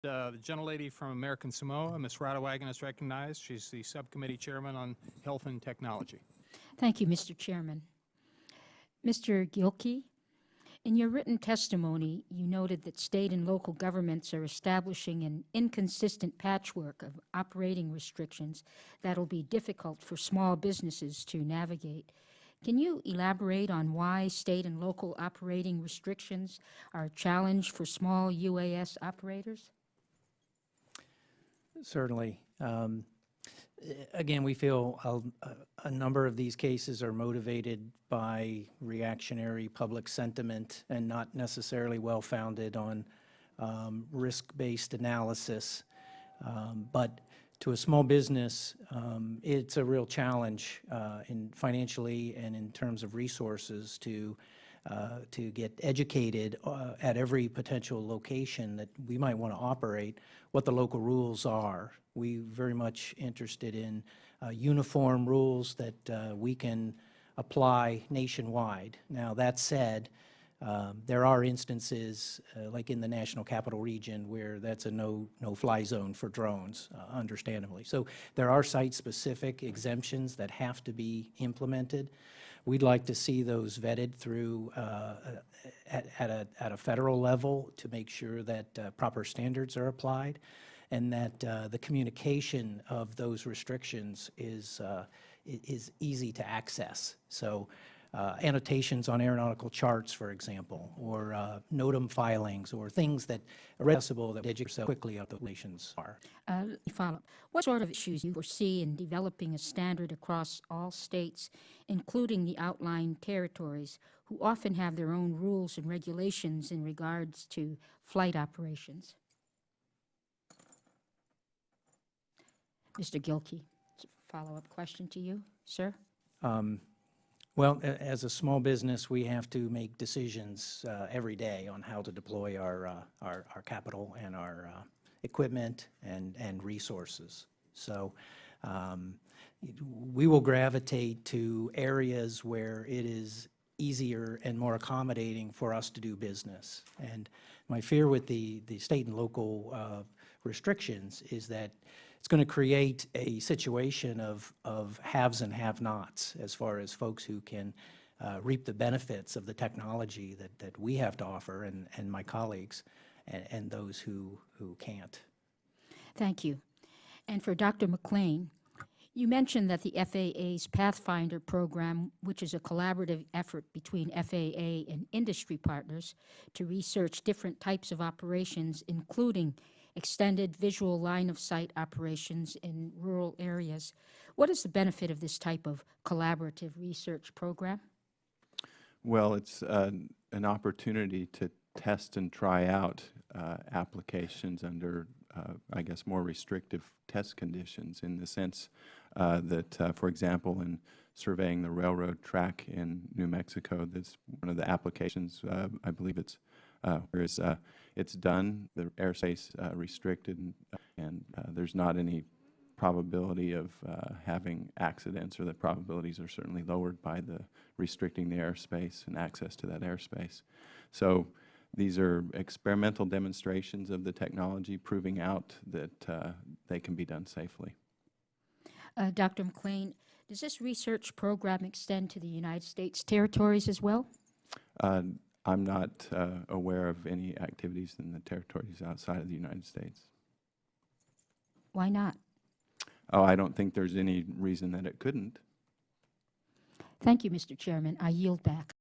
The gentlelady from American Samoa, Ms. Radewagen, is recognized. She's the subcommittee chairman on health and technology. Thank you, Mr. Chairman. Mr. Gilkey, in your written testimony, you noted that state and local governments are establishing an inconsistent patchwork of operating restrictions that will be difficult for small businesses to navigate. Can you elaborate on why state and local operating restrictions are a challenge for small UAS operators? Certainly. Again, we feel a number of these cases are motivated by reactionary public sentiment and not necessarily well-founded on risk-based analysis. But to a small business, it's a real challenge financially and in terms of resources to get educated at every potential location that we might want to operate, what the local rules are. We're very much interested in uniform rules that we can apply nationwide. Now, that said, there are instances, like in the National Capital Region, where that's a no-fly zone for drones, understandably. So there are site-specific exemptions that have to be implemented. We'd like to see those vetted through at a federal level to make sure that proper standards are applied and that the communication of those restrictions is easy to access. So annotations on aeronautical charts, for example, or NOTAM filings, or things that are accessible that educate quickly what the regulations are. Follow-up. What sort of issues do you foresee in developing a standard across all states, including the outlying territories, who often have their own rules and regulations in regards to flight operations? Mr. Gilkey, follow-up question to you, sir. Well, as a small business, we have to make decisions every day on how to deploy our capital and our equipment and resources. So we will gravitate to areas where it is easier and more accommodating for us to do business. And my fear with the state and local restrictions is that it's going to create a situation of haves and have-nots as far as folks who can reap the benefits of the technology that we have to offer, and my colleagues, and those who can't. Thank you. And for Dr. McLean, you mentioned that the FAA's Pathfinder program, which is a collaborative effort between FAA and industry partners to research different types of operations, including extended visual line-of-sight operations in rural areas. What is the benefit of this type of collaborative research program? Well, it's an opportunity to test and try out applications under, I guess, more restrictive test conditions, in the sense that, for example, in surveying the railroad track in New Mexico, that's one of the applications, I believe it's whereas it's done, the airspace restricted, and there's not any probability of having accidents, or the probabilities are certainly lowered by the restricting the airspace and access to that airspace. So these are experimental demonstrations of the technology, proving out that they can be done safely. Dr. McLean, does this research program extend to the United States territories as well? I'm not aware of any activities in the territories outside of the United States. Why not? Oh, I don't think there's any reason that it couldn't. Thank you, Mr. Chairman. I yield back.